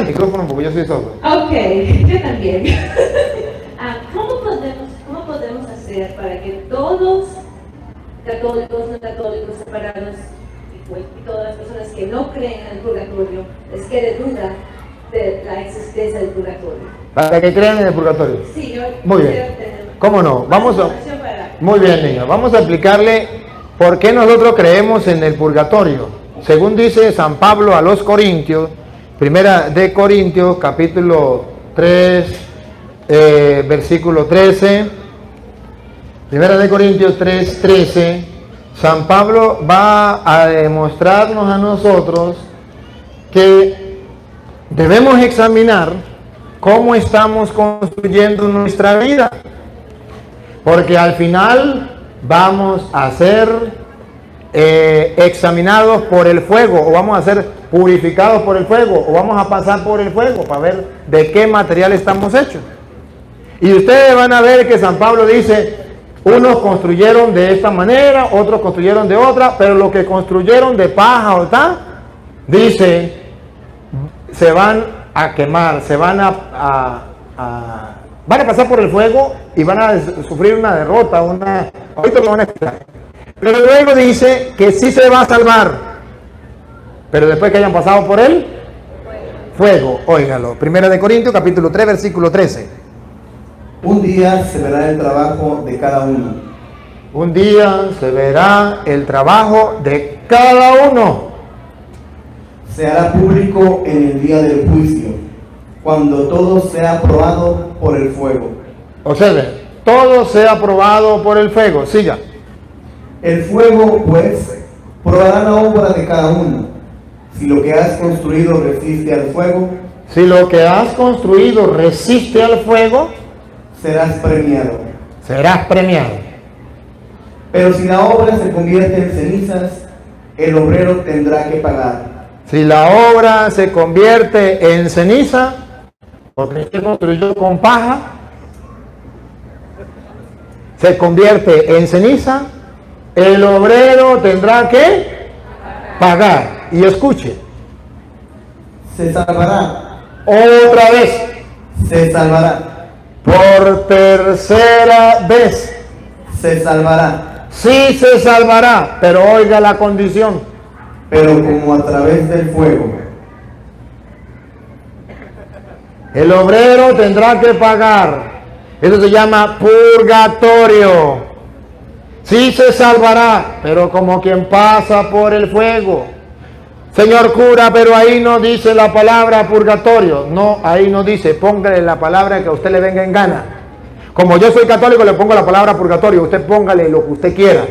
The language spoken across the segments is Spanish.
al micrófono porque yo soy sordo. Ok, yo también. ¿Cómo podemos hacer para que todos, católicos, no católicos, separados, y todas las personas que no creen en el purgatorio, les quede duda de la existencia del purgatorio? Para que crean en el purgatorio. Sí, yo muy bien. ¿Cómo no? Muy bien, niña. Vamos a explicarle por qué nosotros creemos en el purgatorio. Según dice San Pablo a los Corintios, Primera de Corintios, capítulo 3, versículo 13. Primera de Corintios 3, 13. San Pablo va a demostrarnos a nosotros que debemos examinar cómo estamos construyendo nuestra vida, porque al final vamos a ser examinados por el fuego, o vamos a ser purificados por el fuego, o vamos a pasar por el fuego para ver de qué material estamos hechos. Y ustedes van a ver que San Pablo dice: unos construyeron de esta manera, otros construyeron de otra, pero los que construyeron de paja o tal, dice, se van a quemar, se van van a pasar por el fuego y van a sufrir una derrota, ahorita lo van a explicar. Pero luego dice que sí se va a salvar, pero después que hayan pasado por el fuego. Óigalo, Primera de Corintios, capítulo 3, versículo 13. Un día se verá el trabajo de cada uno. Un día se verá el trabajo de cada uno. Se hará público en el día del juicio, cuando todo sea probado por el fuego. Observen, todo sea probado por el fuego. Siga. El fuego, pues, probará la obra de cada uno. Si lo que has construido resiste al fuego, si lo que has construido resiste al fuego, serás premiado. Serás premiado. Pero si la obra se convierte en cenizas, el obrero tendrá que pagar. Si la obra se convierte en ceniza, porque se construyó con paja, se convierte en ceniza, el obrero tendrá que pagar. Y escuche. Se salvará. Otra vez. Se salvará. Por tercera vez. Se salvará. Sí se salvará, pero oiga la condición. Pero como a través del fuego. El obrero tendrá que pagar. Eso se llama purgatorio. Sí se salvará, pero como quien pasa por el fuego. Señor cura, pero ahí no dice la palabra purgatorio. No, ahí no dice. Póngale la palabra que a usted le venga en gana. Como yo soy católico, le pongo la palabra purgatorio. Usted póngale lo que usted quiera.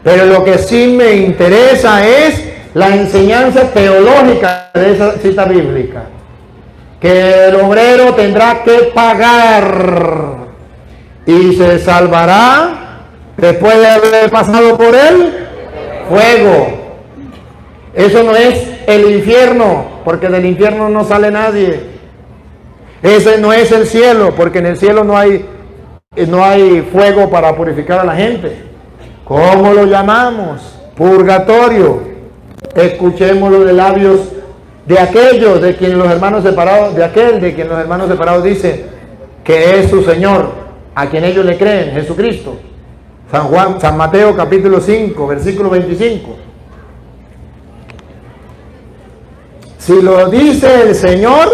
Pero lo que sí me interesa es la enseñanza teológica de esa cita bíblica. Que el obrero tendrá que pagar y se salvará después de haber pasado por el fuego. Eso no es el infierno, porque del infierno no sale nadie. Ese no es el cielo, porque en el cielo no hay fuego para purificar a la gente. ¿Cómo lo llamamos? Purgatorio. Escuchémoslo de labios de aquellos de quien los hermanos separados, de quien los hermanos separados dicen que es su Señor, a quien ellos le creen, Jesucristo. San Mateo capítulo 5, versículo 25. Si lo dice el Señor,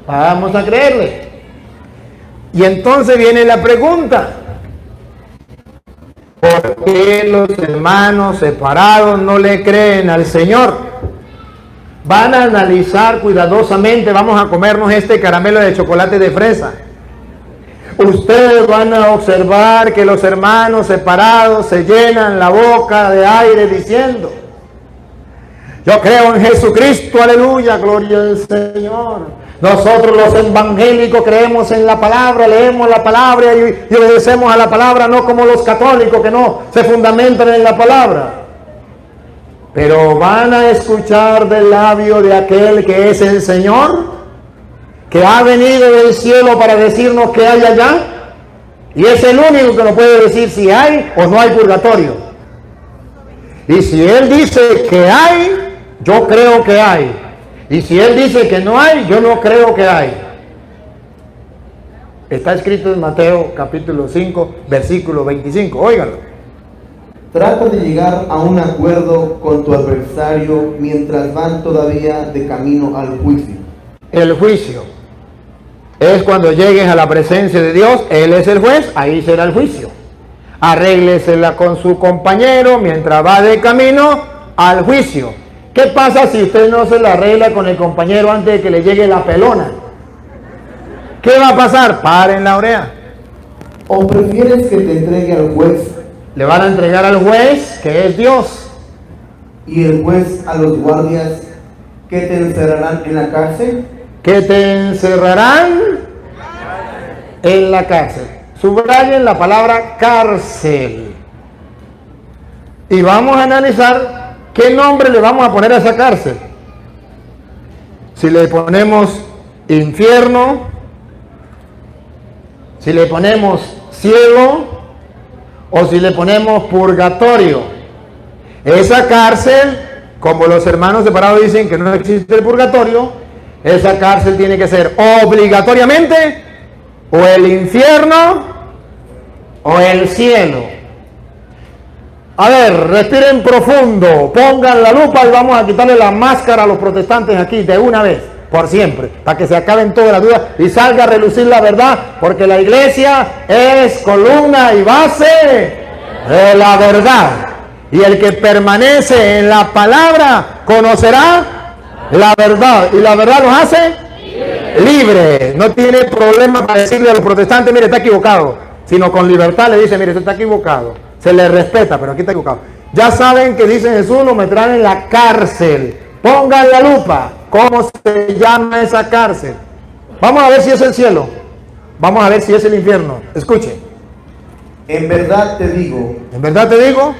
vamos a creerle. Y entonces viene la pregunta: ¿por qué los hermanos separados no le creen al Señor? Van a analizar cuidadosamente, vamos a comernos este caramelo de chocolate de fresa. Ustedes van a observar que los hermanos separados se llenan la boca de aire diciendo: yo creo en Jesucristo, aleluya, gloria al Señor. Nosotros los evangélicos creemos en la palabra, leemos la palabra y obedecemos a la palabra, no como los católicos que no se fundamentan en la palabra. Pero van a escuchar del labio de aquel que es el Señor, que ha venido del cielo para decirnos qué hay allá, y es el único que nos puede decir si hay o no hay purgatorio. Y si Él dice que hay, yo creo que hay. Y si Él dice que no hay, yo no creo que hay. Está escrito en Mateo capítulo 5, versículo 25. Óiganlo. Trata de llegar a un acuerdo con tu adversario mientras van todavía de camino al juicio. El juicio es cuando llegues a la presencia de Dios. Él es el juez, ahí será el juicio. Arréglesela con su compañero mientras va de camino al juicio. ¿Qué pasa si usted no se la arregla con el compañero antes de que le llegue la pelona? ¿Qué va a pasar? Paren la oreja. ¿O prefieres que te entregue al juez Le van a entregar al juez, que es Dios. y el juez a los guardias que te encerrarán en la cárcel? Que te encerrarán en la cárcel. Subrayen la palabra cárcel. Y vamos a analizar qué nombre le vamos a poner a esa cárcel. Si le ponemos infierno, si le ponemos cielo, o si le ponemos purgatorio. Esa cárcel, como los hermanos separados dicen que no existe el purgatorio, esa cárcel tiene que ser obligatoriamente o el infierno o el cielo. A ver, respiren profundo, pongan la lupa y vamos a quitarle la máscara a los protestantes aquí de una vez, por siempre, para que se acaben todas las dudas y salga a relucir la verdad, porque la iglesia es columna y base de la verdad. Y el que permanece en la palabra conocerá la verdad, y la verdad los hace libre. No tiene problema para decirle a los protestantes, mire, está equivocado, sino con libertad le dice, mire, usted está equivocado. Se le respeta, pero aquí está equivocado. Ya saben que dice Jesús, lo meterán en la cárcel. Pongan la lupa. ¿Cómo se llama esa cárcel? Vamos a ver si es el cielo. Vamos a ver si es el infierno. Escuche. En verdad te digo, En verdad te digo,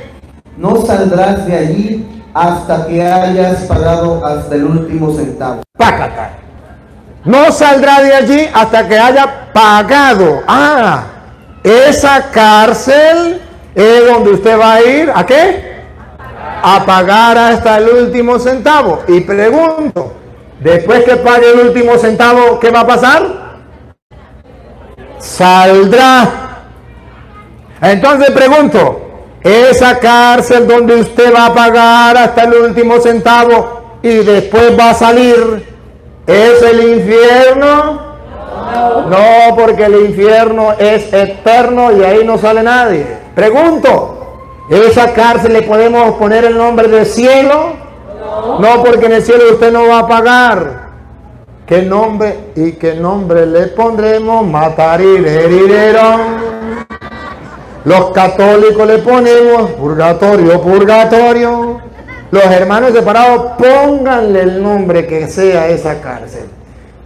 no saldrás de allí hasta que hayas pagado hasta el último centavo. pácata. No saldrá de allí hasta que haya pagado. Ah, esa cárcel es donde usted va a ir. ¿A qué? A pagar hasta el último centavo. Y pregunto, después que pague el último centavo, ¿qué va a pasar? Saldrá. Entonces pregunto, esa cárcel donde usted va a pagar hasta el último centavo y después va a salir, ¿es el infierno? No, porque el infierno es eterno y ahí no sale nadie. Pregunto, ¿esa cárcel le podemos poner el nombre de cielo? No, porque en el cielo usted no va a pagar. ¿Qué nombre y qué nombre le pondremos? Matarirerirerón. Los católicos le ponemos purgatorio, purgatorio. Los hermanos separados, pónganle el nombre que sea esa cárcel.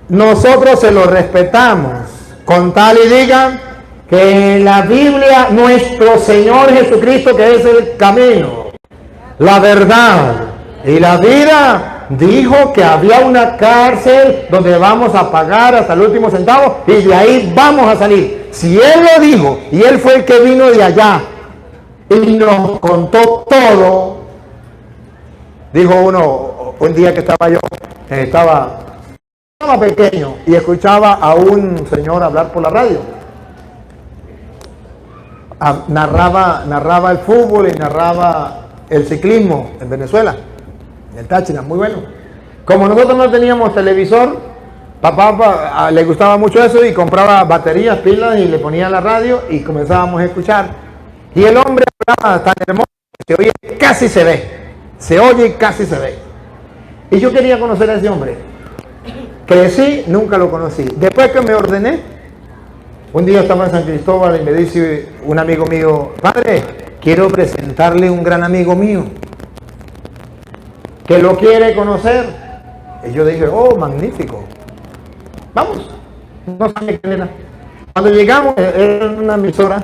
Nosotros se lo respetamos, con tal y digan que en la Biblia nuestro Señor Jesucristo, que es el camino, la verdad y la vida, dijo que había una cárcel donde vamos a pagar hasta el último centavo y de ahí vamos a salir. Si Él lo dijo y Él fue el que vino de allá y nos contó todo, dijo uno, un día que estaba yo, estaba pequeño y escuchaba a un señor hablar por la radio. Narraba el fútbol y narraba el ciclismo en Venezuela, el Táchira, muy bueno. Como nosotros no teníamos televisor, papá le gustaba mucho eso y compraba baterías, pilas y le ponía la radio y comenzábamos a escuchar. Y el hombre hablaba tan hermoso que se oye, casi se ve, se oye y casi se ve. Y yo quería conocer a ese hombre. Crecí, nunca lo conocí. Después que me ordené, un día estaba en San Cristóbal y me dice un amigo mío, padre, quiero presentarle un gran amigo mío que lo quiere conocer. Y yo dije, oh, magnífico. Vamos. No sabía quién era. Cuando llegamos, era una emisora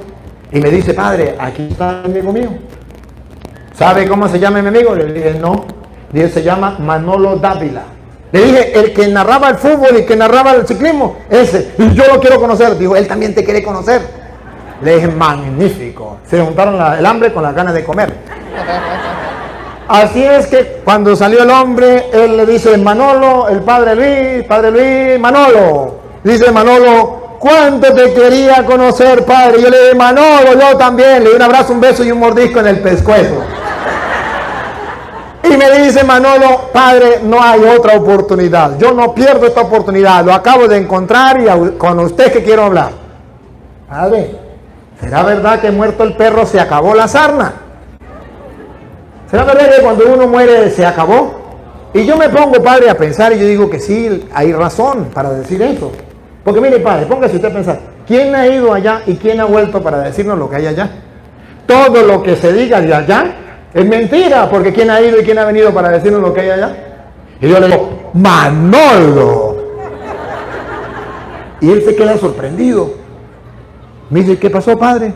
y me dice, padre, aquí está el amigo mío. ¿Sabe cómo se llama mi amigo? Le dije, no. Dije, se llama Manolo Dávila. Le dije, el que narraba el fútbol y que narraba el ciclismo, ese, y yo lo quiero conocer. Dijo, él también te quiere conocer. Le dije, magnífico. Se juntaron el hambre con las ganas de comer. Así es que cuando salió el hombre, él le dice, Manolo, el padre Luis, Manolo. Dice Manolo, ¿cuánto te quería conocer, padre? Yo le dije, Manolo, yo también. Le di un abrazo, un beso y un mordisco en el pescuezo. Y me dice Manolo, padre, no hay otra oportunidad. Yo no pierdo esta oportunidad. Lo acabo de encontrar y con usted que quiero hablar. Padre, ¿será verdad que muerto el perro se acabó la sarna? ¿Será verdad que cuando uno muere se acabó? Y yo me pongo, padre, a pensar y yo digo que sí, hay razón para decir eso. Porque mire, padre, póngase usted a pensar, ¿quién ha ido allá y quién ha vuelto para decirnos lo que hay allá? Todo lo que se diga de allá es mentira, porque ¿quién ha ido y quién ha venido para decirnos lo que hay allá? Y yo le digo, Manolo. Y él se queda sorprendido. Me dice, ¿qué pasó, padre?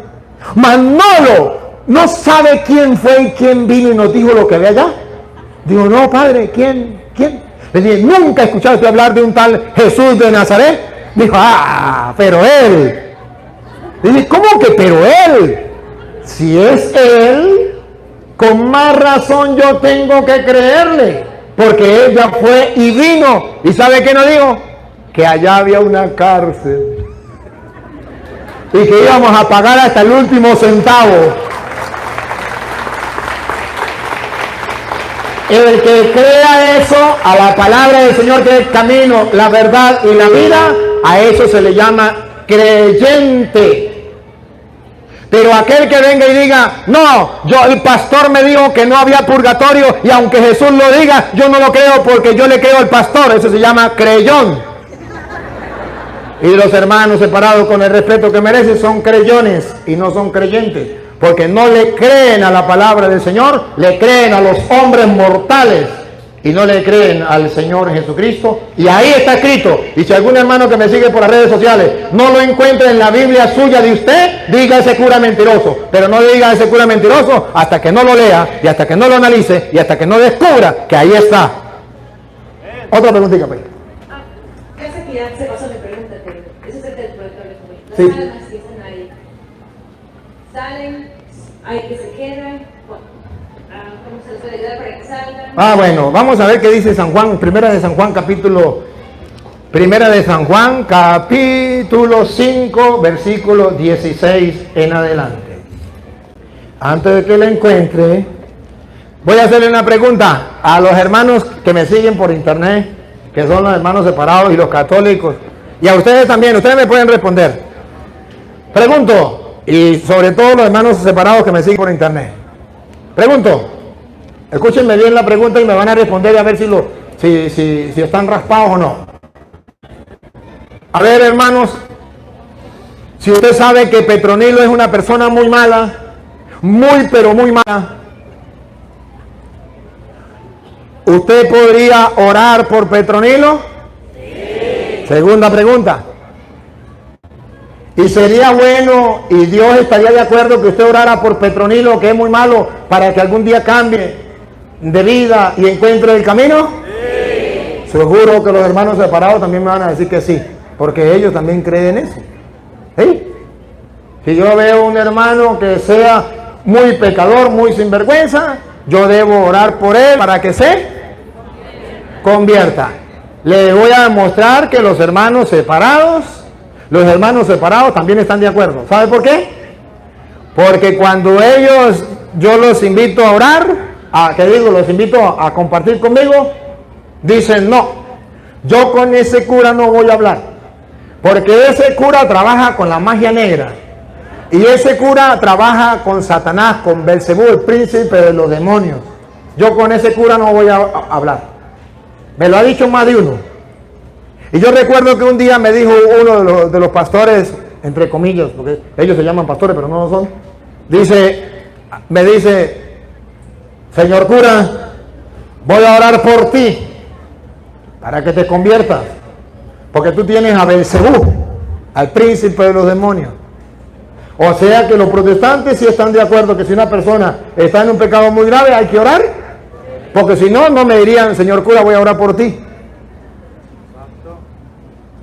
Manolo, ¿no sabe quién fue y quién vino y nos dijo lo que había allá? Digo, no, padre, ¿quién? Le dije, ¿nunca he escuchado usted hablar de un tal Jesús de Nazaret? Dijo, pero él. Le dije, ¿cómo que pero él? Si es él, con más razón yo tengo que creerle, porque él ya fue y vino. ¿Y sabe qué nos dijo? Que allá había una cárcel y que íbamos a pagar hasta el último centavo. El que crea eso, a la palabra del Señor, que es el camino, la verdad y la vida, a eso se le llama creyente. Pero aquel que venga y diga, no, el pastor me dijo que no había purgatorio, y aunque Jesús lo diga, yo no lo creo porque yo le creo al pastor, eso se llama creyón. Y los hermanos separados con el respeto que merecen son creyones y no son creyentes, porque no le creen a la palabra del Señor, le creen a los hombres mortales y no le creen al Señor Jesucristo. Y ahí está escrito, y si algún hermano que me sigue por las redes sociales no lo encuentra en la Biblia suya de usted, diga ese cura mentiroso, pero no diga ese cura mentiroso hasta que no lo lea y hasta que no lo analice y hasta que no descubra que ahí está. Otra preguntita, pues. Ya sé que ya se pasó mi pregunta, pero eso es el del protocolo. Las Sí. almas que están ahí salen, hay que se quedan, ¿cómo se les puede ayudar para que salgan? Bueno, vamos a ver qué dice San Juan, Primera de San Juan capítulo 5, versículo 16 en adelante. Antes de que lo encuentre, voy a hacerle una pregunta a los hermanos que me siguen por internet, que son los hermanos separados y los católicos, y a ustedes también, ustedes me pueden responder. Pregunto, y sobre todo los hermanos separados que me siguen por internet. Pregunto, escúchenme bien la pregunta y me van a responder a ver si están raspados o no. A ver, hermanos, si usted sabe que Petronilo es una persona muy mala, pero muy mala, ¿usted podría orar por Petronilo? Sí. Segunda pregunta. ¿Y sería bueno y Dios estaría de acuerdo que usted orara por Petronilo, que es muy malo, para que algún día cambie de vida y encuentre el camino? Sí. Seguro que los hermanos separados también me van a decir que sí, porque ellos también creen eso. ¿Sí? Si yo veo un hermano que sea muy pecador, muy sinvergüenza, yo debo orar por él para que se convierta. Le voy a demostrar que los hermanos separados también están de acuerdo. ¿Sabe por qué? Porque cuando yo los invito a orar, los invito a compartir conmigo, dicen, no, yo con ese cura no voy a hablar, porque ese cura trabaja con la magia negra, y ese cura trabaja con Satanás, con Belcebú, el príncipe de los demonios. Yo con ese cura no voy a hablar. Me lo ha dicho más de uno. Y yo recuerdo que un día me dijo uno de los pastores, entre comillas, porque ellos se llaman pastores, pero no lo son. Me dice, señor cura, voy a orar por ti, para que te conviertas, porque tú tienes a Belcebú, al príncipe de los demonios. O sea que los protestantes sí están de acuerdo que si una persona está en un pecado muy grave hay que orar, porque si no, no me dirían, señor cura, voy a orar por ti.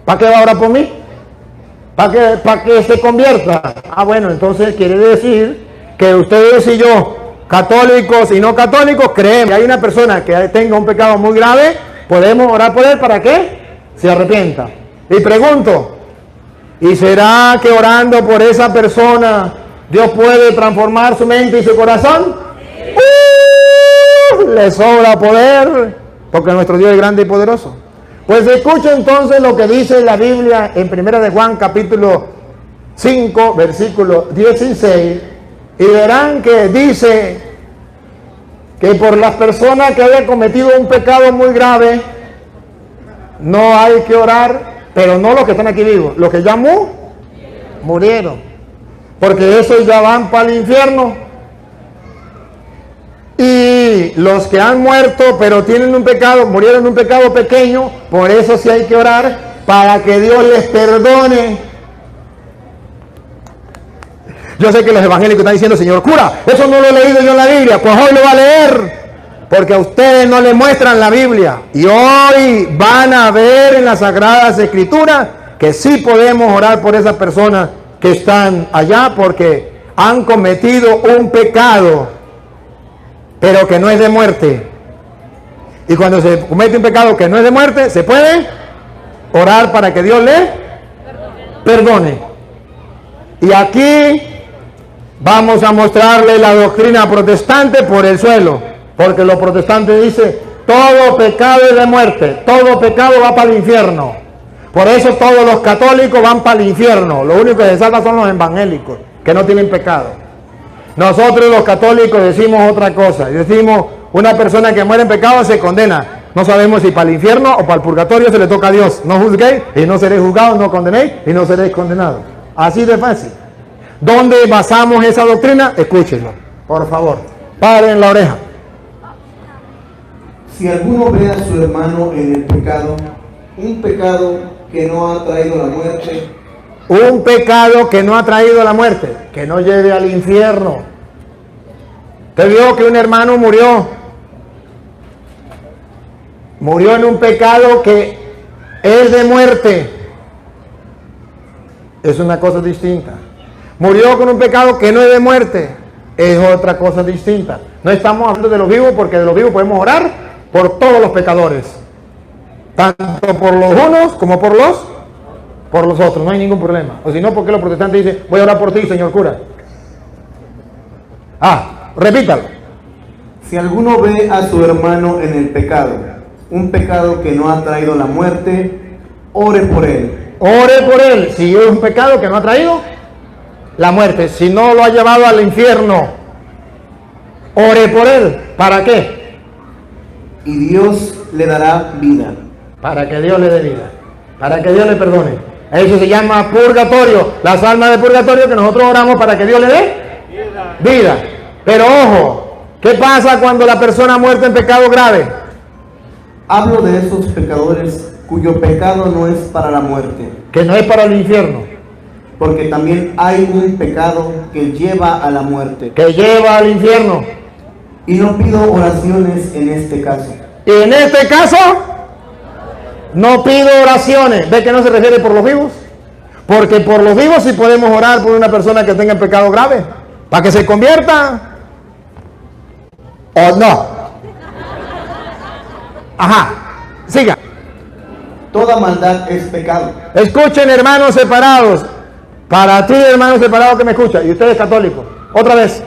¿Para qué va a orar por mí? ¿Para que se convierta? Bueno, entonces quiere decir que ustedes y yo católicos y no católicos, creemos que hay una persona que tenga un pecado muy grave, podemos orar por él para que se arrepienta. Y pregunto, ¿y será que orando por esa persona Dios puede transformar su mente y su corazón? Le sobra poder, porque nuestro Dios es grande y poderoso. Pues escucha entonces lo que dice la Biblia en 1 de Juan capítulo 5, versículo 16, y verán que dice que por las personas que hayan cometido un pecado muy grave, no hay que orar, pero no los que están aquí vivos, los que ya murieron, porque esos ya van para el infierno. Y los que han muerto, pero tienen un pecado, murieron en un pecado pequeño, por eso sí hay que orar, para que Dios les perdone. Yo sé que los evangélicos están diciendo, señor cura, eso no lo he leído yo en la Biblia. Pues hoy lo va a leer, porque a ustedes no les muestran la Biblia. Y hoy van a ver en las Sagradas Escrituras que sí podemos orar por esas personas que están allá, porque han cometido un pecado, pero que no es de muerte. Y cuando se comete un pecado que no es de muerte, se puede orar para que Dios le perdone. Y aquí vamos a mostrarle la doctrina protestante por el suelo, porque los protestantes dicen, todo pecado es de muerte, todo pecado va para el infierno. Por eso todos los católicos van para el infierno. Lo único que se salva son los evangélicos, que no tienen pecado. Nosotros los católicos decimos otra cosa, decimos, una persona que muere en pecado se condena. No sabemos si para el infierno o para el purgatorio, se le toca a Dios. No juzguéis y no seréis juzgados, no condenéis y no seréis condenados. Así de fácil. ¿Dónde basamos esa doctrina? Escúchenlo, por favor. Paren la oreja. Si alguno ve a su hermano en el pecado, un pecado que no ha traído la muerte, un pecado que no ha traído la muerte, que no lleve al infierno. Usted vio que un hermano murió en un pecado que es de muerte. Es una cosa distinta. Murió con un pecado que no es de muerte. Es otra cosa distinta. No estamos hablando de los vivos, porque de los vivos podemos orar por todos los pecadores, tanto por los unos como por los otros, no hay ningún problema. O si no, ¿por qué los protestantes dicen, voy a orar por ti, señor cura? Repítalo. Si alguno ve a su hermano en el pecado, un pecado que no ha traído la muerte, ore por él. Ore por él. Si es un pecado que no ha traído la muerte, si no lo ha llevado al infierno, ore por él. ¿Para qué? Y Dios le dará vida. Para que Dios le dé vida, para que Dios le perdone. Eso se llama purgatorio, las almas de purgatorio que nosotros oramos para que Dios le dé vida. Pero ojo, ¿qué pasa cuando la persona muerta en pecado grave? Hablo de esos pecadores cuyo pecado no es para la muerte, Que no es para el infierno, porque también hay un pecado que lleva a la muerte. que lleva al infierno. Y no pido oraciones en este caso. Y en este caso, no pido oraciones. ¿Ve que no se refiere por los vivos? Porque por los vivos sí podemos orar por una persona que tenga pecado grave, para que se convierta o no. Siga. Toda maldad es pecado. Escuchen, hermanos separados. Para ti, hermano separado que me escucha, y ustedes católicos, otra vez.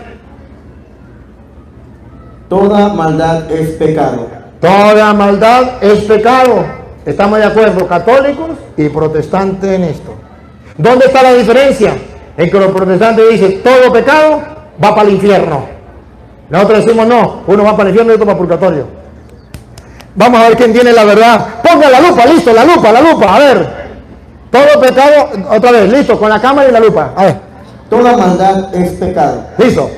Toda maldad es pecado. Toda maldad es pecado. Estamos de acuerdo, católicos y protestantes en esto. ¿Dónde está la diferencia? En que los protestantes dicen, todo pecado va para el infierno. Nosotros decimos, no, uno va para el infierno y otro para el purgatorio. Vamos a ver quién tiene la verdad. Ponga la lupa, listo, la lupa, a ver. Todo pecado, otra vez, listo, con la cámara y la lupa. A ver. Toda maldad es pecado. Listo.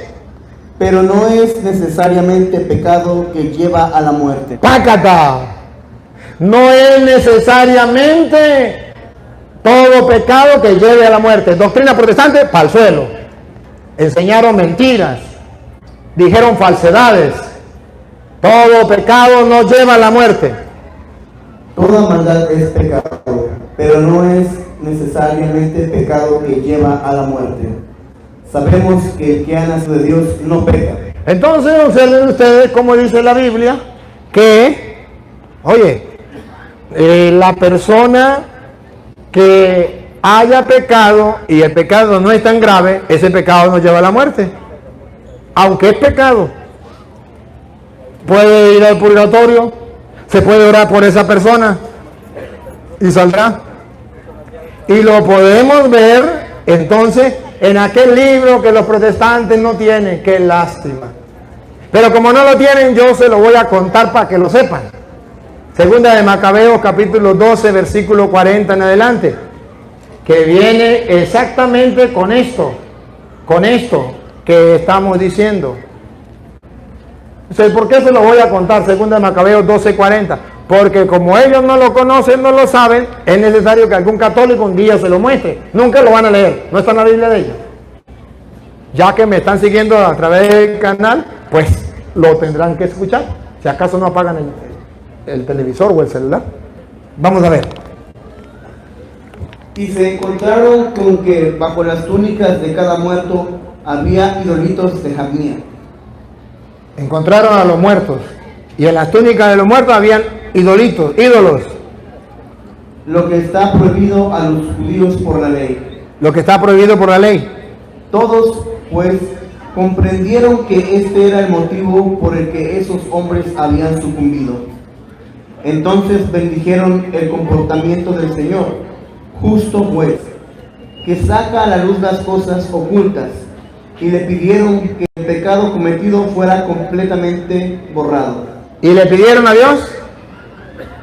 Pero no es necesariamente pecado que lleva a la muerte. ¡Pácata! No es necesariamente todo pecado que lleve a la muerte. Doctrina protestante, para el suelo. Enseñaron mentiras. Dijeron falsedades. Todo pecado no lleva a la muerte. Toda maldad es pecado, pero no es necesariamente pecado que lleva a la muerte. Sabemos que el que ha nacido de Dios no peca, Entonces observen ustedes cómo dice la Biblia que, oye, la persona que haya pecado y el pecado no es tan grave, ese pecado no lleva a la muerte. Aunque es pecado, puede ir al purgatorio, se puede orar por esa persona y saldrá. Y lo podemos ver entonces en aquel libro que los protestantes no tienen. Qué lástima. Pero como no lo tienen, yo se lo voy a contar para que lo sepan. Segunda de Macabeos, capítulo 12, versículo 40 en adelante, que viene exactamente con esto que estamos diciendo. ¿Por qué se lo voy a contar? Segunda de Macabeos 12, 40. Porque como ellos no lo conocen, no lo saben, es necesario que algún católico un día se lo muestre. Nunca lo van a leer, no está en la Biblia de ellos. Ya que me están siguiendo a través del canal, pues lo tendrán que escuchar. Si acaso no apagan el televisor o el celular. Vamos a ver. Y se encontraron con que bajo las túnicas de cada muerto había idolitos de jamía. Encontraron a los muertos. Y en las túnicas de los muertos habían ídolos. Lo que está prohibido a los judíos por la ley. Lo que está prohibido por la ley. Todos, pues, comprendieron que este era el motivo por el que esos hombres habían sucumbido. Entonces bendijeron el comportamiento del Señor, justo juez, que saca a la luz las cosas ocultas, y le pidieron que el pecado cometido fuera completamente borrado. Y le pidieron a Dios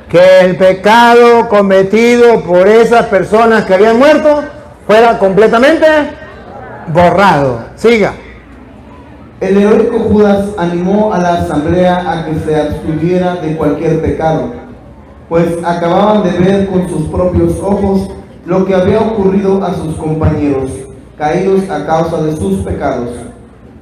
que el pecado cometido por esas personas que habían muerto fuera completamente borrado. Siga. El heroico Judas animó a la asamblea a que se abstuviera de cualquier pecado, pues acababan de ver con sus propios ojos lo que había ocurrido a sus compañeros, caídos a causa de sus pecados.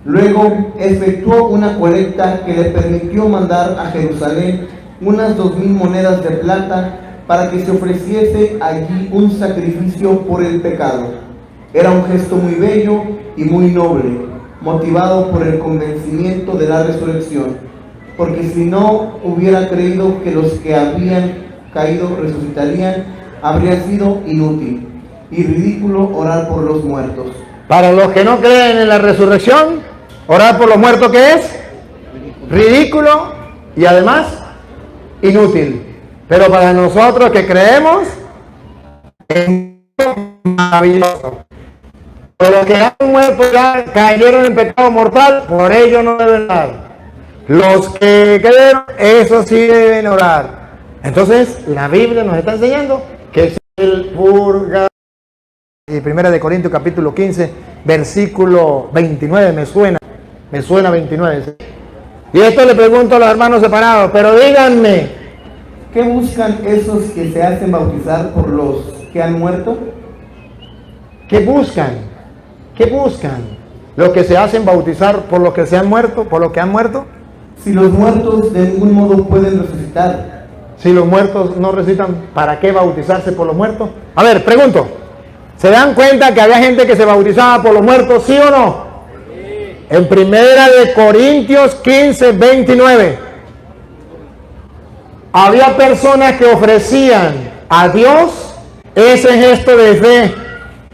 Luego efectuó una colecta que le permitió mandar a Jerusalén unas 2,000 monedas de plata para que se ofreciese allí un sacrificio por el pecado. Era un gesto muy bello y muy noble, motivado por el convencimiento de la resurrección, porque si no hubiera creído que los que habían caído resucitarían, habría sido inútil y ridículo orar por los muertos. Para los que no creen en la resurrección, orar por los muertos, ¿qué es? Ridículo y además inútil. Pero para nosotros que creemos, es maravilloso. Pero los que han muerto ya cayeron en pecado mortal, por ello no deben orar. Los que creyeron, eso sí deben orar. Entonces, la Biblia nos está enseñando que es el purgatorio. Y Primera de Corintios capítulo 15, versículo 29, me suena 29. ¿Sí? Y esto le pregunto a los hermanos separados, pero díganme, ¿qué buscan esos que se hacen bautizar por los que han muerto? ¿qué buscan? ¿Qué buscan? ¿Los que se hacen bautizar por los que se han muerto, por los que han muerto? Si los muertos de ningún modo pueden resucitar. Si los muertos no resucitan, ¿para qué bautizarse por los muertos? A ver, pregunto, ¿se dan cuenta que había gente que se bautizaba por los muertos, sí o no? Sí. En Primera de Corintios 15, 29, había personas que ofrecían a Dios ese gesto de fe,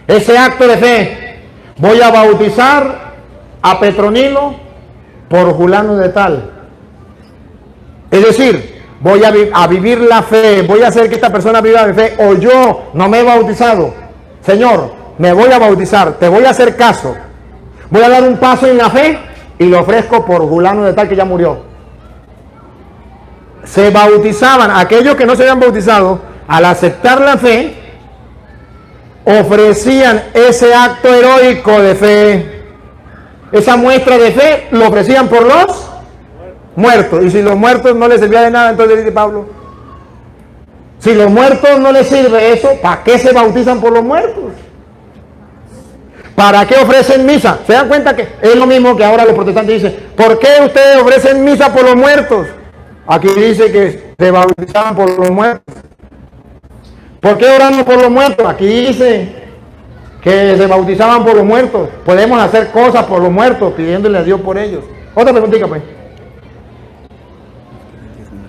ese acto de fe. Voy a bautizar a Petronilo por fulano de tal. Es decir, voy a vivir la fe, voy a hacer que esta persona viva de fe, o yo no me he bautizado. Señor, me voy a bautizar, te voy a hacer caso. Voy a dar un paso en la fe y lo ofrezco por fulano de tal que ya murió. Se bautizaban, aquellos que no se habían bautizado, al aceptar la fe, ofrecían ese acto heroico de fe, esa muestra de fe, lo ofrecían por los muertos. Y si los muertos no les servía de nada, entonces dice Pablo, si los muertos no les sirve eso, ¿para qué se bautizan por los muertos? ¿Para qué ofrecen misa? ¿Se dan cuenta que es lo mismo que ahora los protestantes dicen? ¿Por qué ustedes ofrecen misa por los muertos? Aquí dice que se bautizaban por los muertos. ¿Por qué oramos por los muertos? Aquí dice que se bautizaban por los muertos. Podemos hacer cosas por los muertos, pidiéndole a Dios por ellos. Otra preguntita, pues.